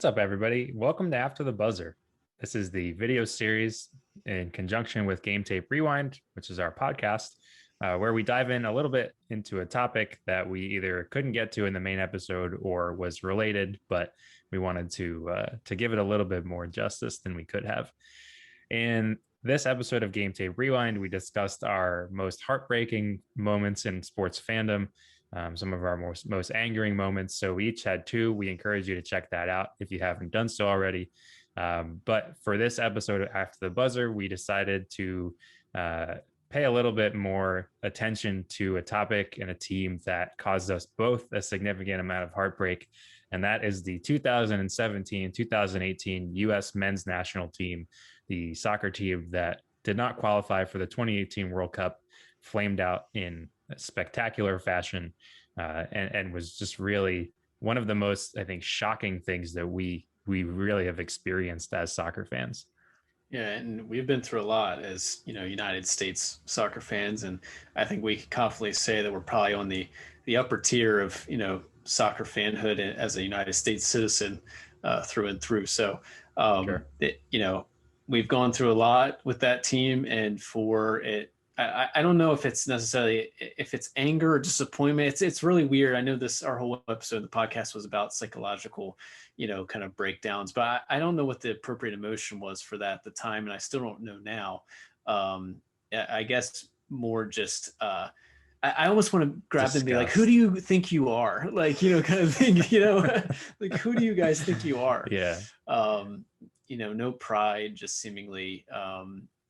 What's up, everybody? Welcome to After the Buzzer. This is the video series in conjunction with Game Tape Rewind, which is our podcast, where we dive in a little bit into a topic that we either couldn't get to in the main episode or was related, but we wanted to give it a little bit more justice than we could have. In this episode of Game Tape Rewind, we discussed our most heartbreaking moments in sports fandom, some of our most angering moments. So we each had two. We encourage you to check that out if you haven't done so already. But for this episode, After the Buzzer, we decided to pay a little bit more attention to a topic and a team that caused us both a significant amount of heartbreak. And that is the 2017-2018 U.S. men's national team, the soccer team that did not qualify for the 2018 World Cup, flamed out in spectacular fashion, and was just really one of the most, I think, shocking things that we really have experienced as soccer fans. Yeah, and we've been through a lot as, United States soccer fans, and I think we can confidently say that we're probably on the upper tier of, soccer fanhood as a United States citizen through and through. So, Sure. we've gone through a lot with that team, and for it, I don't know if it's necessarily if it's anger or disappointment. It's really weird. I know our whole episode of the podcast was about psychological, kind of breakdowns, but I don't know what the appropriate emotion was for that at the time, and I still don't know now. I guess more just I almost want to grab them and be like, who do you think you are? Like, kind of thing, like, who do you guys think you are? Yeah. No pride, just seemingly,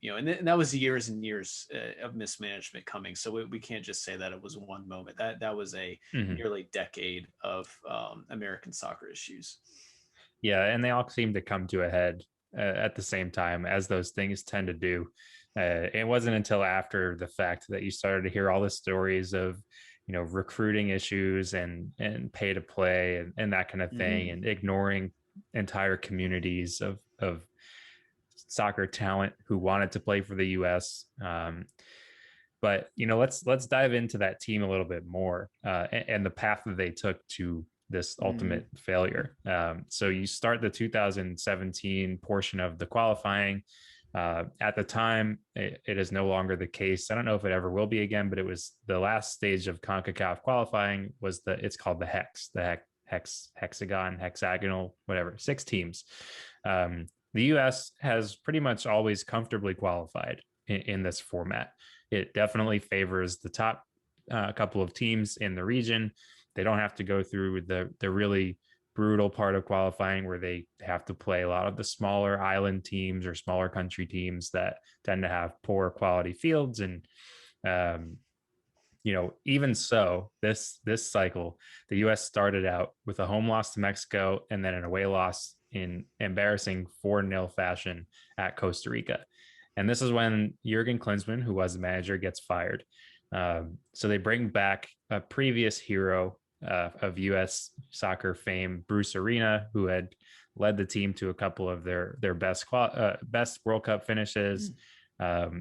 and that was years and years of mismanagement coming. So we can't just say that it was one moment. That was a nearly decade of American soccer issues. Yeah, and they all seem to come to a head at the same time, as those things tend to do. It wasn't until after the fact that you started to hear all the stories of, recruiting issues and pay to play and that kind of thing, and ignoring entire communities of soccer talent who wanted to play for the U.S. But let's dive into that team a little bit more and the path that they took to this ultimate failure. So you start the 2017 portion of the qualifying. At the time, it is no longer the case. I don't know if it ever will be again, but it was the last stage of CONCACAF qualifying. It's called the hexagonal, whatever, 6 teams. The U.S. has pretty much always comfortably qualified in this format. It definitely favors the top couple of teams in the region. They don't have to go through the really brutal part of qualifying where they have to play a lot of the smaller island teams or smaller country teams that tend to have poor quality fields. And even so, this cycle, the U.S. started out with a home loss to Mexico and then an away loss in embarrassing 4-0 fashion at Costa Rica. And this is when Jurgen Klinsmann, who was the manager, gets fired. So they bring back a previous hero of U.S. soccer fame, Bruce Arena, who had led the team to a couple of their best World Cup finishes, a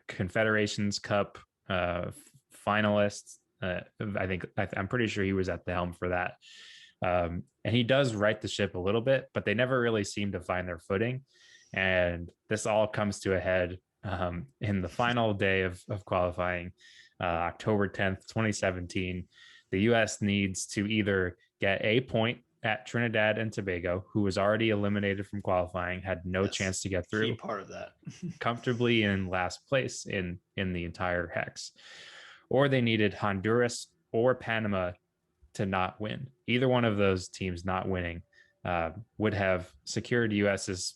Confederations Cup finalist. I'm pretty sure he was at the helm for that. And he does right the ship a little bit, but they never really seem to find their footing. And this all comes to a head in the final day of qualifying, October 10th, 2017. The U.S. needs to either get a point at Trinidad and Tobago, who was already eliminated from qualifying, had no chance to get through. Key part of that. Comfortably in last place in the entire hex. Or they needed Honduras or Panama to not win. Either one of those teams not winning would have secured U.S.'s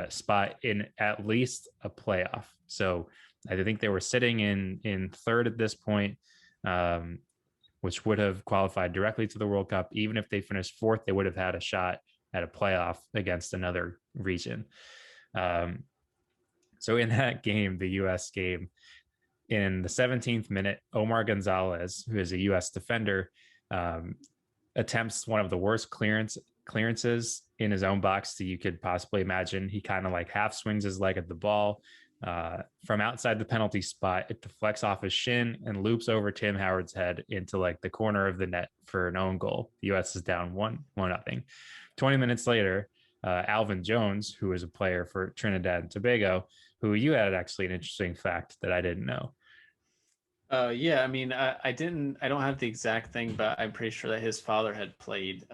spot in at least a playoff. So I think they were sitting in third at this point, which would have qualified directly to the World Cup. Even if they finished fourth, they would have had a shot at a playoff against another region. So in that game, the U.S. game, in the 17th minute, Omar Gonzalez, who is a U.S. defender, attempts one of the worst clearances in his own box that you could possibly imagine. He kind of like half swings his leg at the ball, From outside the penalty spot, it deflects off his shin and loops over Tim Howard's head into like the corner of the net for an own goal. The U.S. is down 1-0. 20 minutes later, Alvin Jones, who is a player for Trinidad and Tobago, who you had actually an interesting fact that I didn't know. Yeah, I mean, I don't have the exact thing, but I'm pretty sure that his father had played,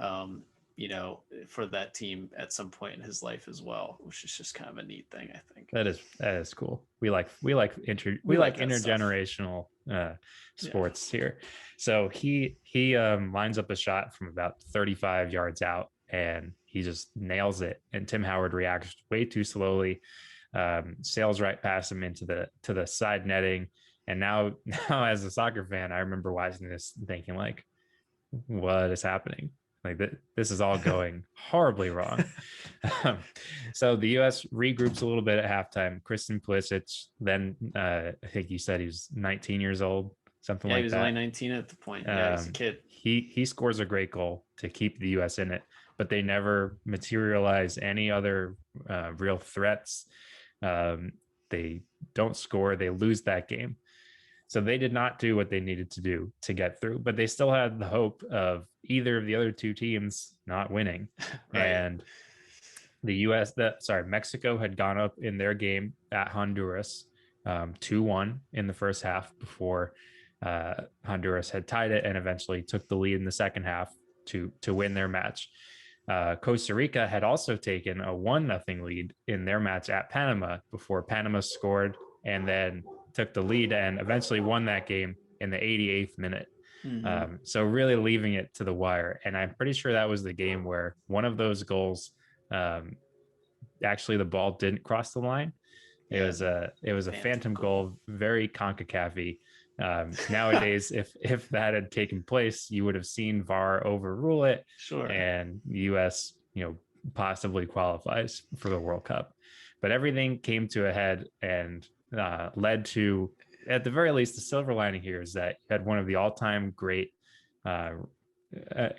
for that team at some point in his life as well, which is just kind of a neat thing, I think. That is cool. We like We like that stuff. intergenerational sports here. So he lines up a shot from about 35 yards out, and he just nails it. And Tim Howard reacts way too slowly, sails right past him into the side netting. And now as a soccer fan, I remember watching this thinking like, what is happening? Like this is all going horribly wrong. So the U.S. regroups a little bit at halftime. Christian Pulisic, then I think you said he was 19 years old, something Yeah, he like was only that. 19 at the point. Yeah, he's a kid. He scores a great goal to keep the U.S. in it, but they never materialize any other real threats. They don't score. They lose that game. So they did not do what they needed to do to get through, but they still had the hope of either of the other two teams not winning. Right. And Mexico had gone up in their game at Honduras 2-1 in the first half before Honduras had tied it and eventually took the lead in the second half to win their match. Costa Rica had also taken a 1-0 lead in their match at Panama before Panama scored and then took the lead and eventually won that game in the 88th minute. So really leaving it to the wire. And I'm pretty sure that was the game where one of those goals, actually the ball didn't cross the line. It was a phantom goal, very CONCACAF-y. Nowadays, if that had taken place, you would have seen VAR overrule it, Sure. and the U.S. Possibly qualifies for the World Cup. But everything came to a head and led to, at the very least, the silver lining here is that you had one of the all-time great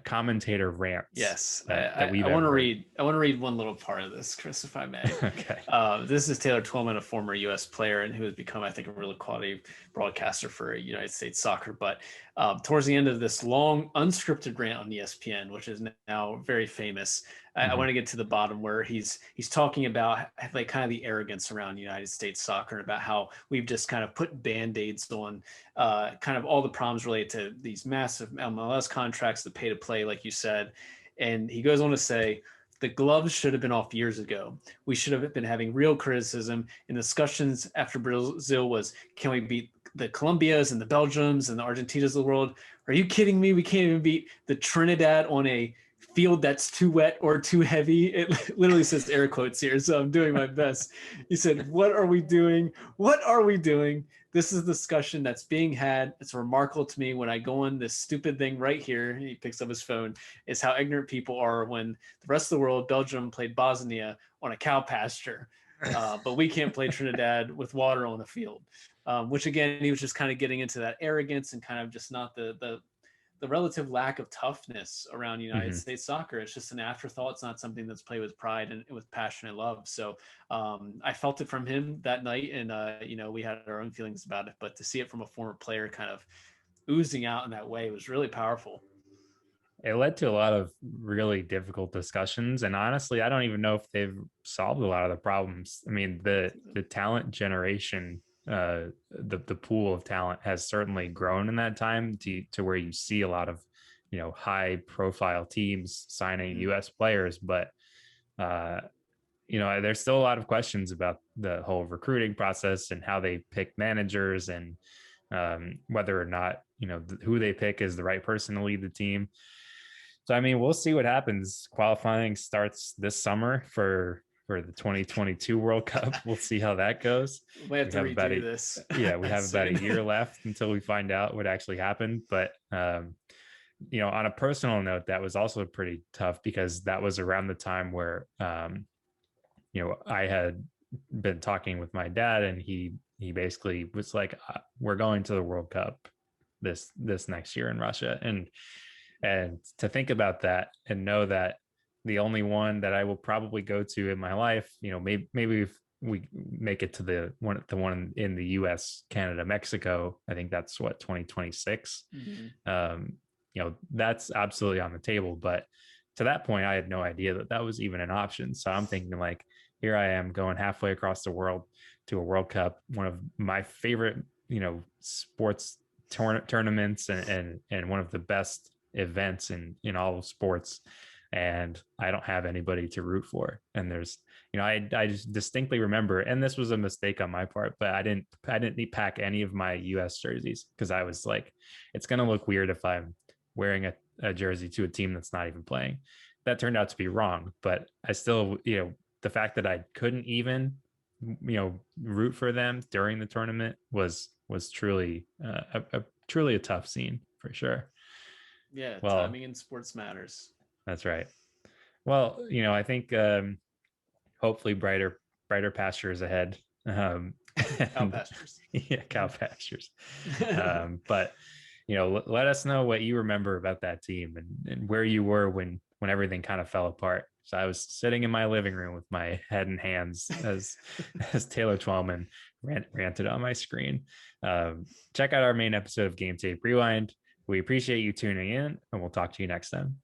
commentator rants. Yes, that we've I want to ever read. I want to read one little part of this, Chris, if I may. Okay. This is Taylor Twellman, a former U.S. player and who has become, I think, a really quality broadcaster for United States soccer. But towards the end of this long, unscripted rant on ESPN, which is now very famous, I want to get to the bottom where he's talking about like kind of the arrogance around United States soccer and about how we've just kind of put band-aids on kind of all the problems related to these massive MLS contracts, the pay to play, like you said. And he goes on to say, the gloves should have been off years ago. We should have been having real criticism. And discussions after Brazil was, can we beat the Colombias and the Belgiums and the Argentinas of the world? Are you kidding me? We can't even beat the Trinidad on a field that's too wet or too heavy. It literally says air quotes here, so I'm doing my best. He said, what are we doing? What are we doing? This is a discussion that's being had. It's remarkable to me when I go on this stupid thing right here. He picks up his phone. Is how ignorant people are when the rest of the world, Belgium played Bosnia on a cow pasture, but we can't play Trinidad with water on the field. Which again, he was just kind of getting into that arrogance and kind of just not the relative lack of toughness around United States soccer. It's just an afterthought. It's not something that's played with pride and with passion and love. So I felt it from him that night, and we had our own feelings about it. But to see it from a former player kind of oozing out in that way was really powerful. It led to a lot of really difficult discussions, and honestly, I don't even know if they've solved a lot of the problems. I mean, the talent generation, the pool of talent has certainly grown in that time to where you see a lot of high profile teams signing U.S. players, but there's still a lot of questions about the whole recruiting process and how they pick managers and whether or not who they pick is the right person to lead the team. So, I mean, we'll see what happens. Qualifying starts this summer for the 2022 World Cup. We'll see how that goes. We have to redo this. Yeah, we have about a year left until we find out what actually happened. But, on a personal note, that was also pretty tough because that was around the time where, I had been talking with my dad, and he basically was like, we're going to the World Cup this next year in Russia. And to think about that and know that the only one that I will probably go to in my life, maybe we make it to the one in the US, Canada, Mexico. I think that's what 2026. That's absolutely on the table, but to that point I had no idea that that was even an option. So I'm thinking like, here I am going halfway across the world to a World Cup, one of my favorite sports tournaments, and one of the best events in all of sports, and I don't have anybody to root for. And there's, I just distinctly remember, and this was a mistake on my part, but I didn't pack any of my US jerseys because I was like, it's going to look weird if I'm wearing a jersey to a team that's not even playing. That turned out to be wrong, but I still, the fact that I couldn't even, root for them during the tournament was truly truly a tough scene for sure. Yeah, Well, timing in sports matters. that's right. Well, I think hopefully brighter pastures ahead. Cow And pastures. yeah, cow pastures. But let us know what you remember about that team, and where you were when everything kind of fell apart. So I was sitting in my living room with my head in hands as Taylor Twellman ranted on my screen. Check out our main episode of Game Tape Rewind. We appreciate you tuning in, and we'll talk to you next time.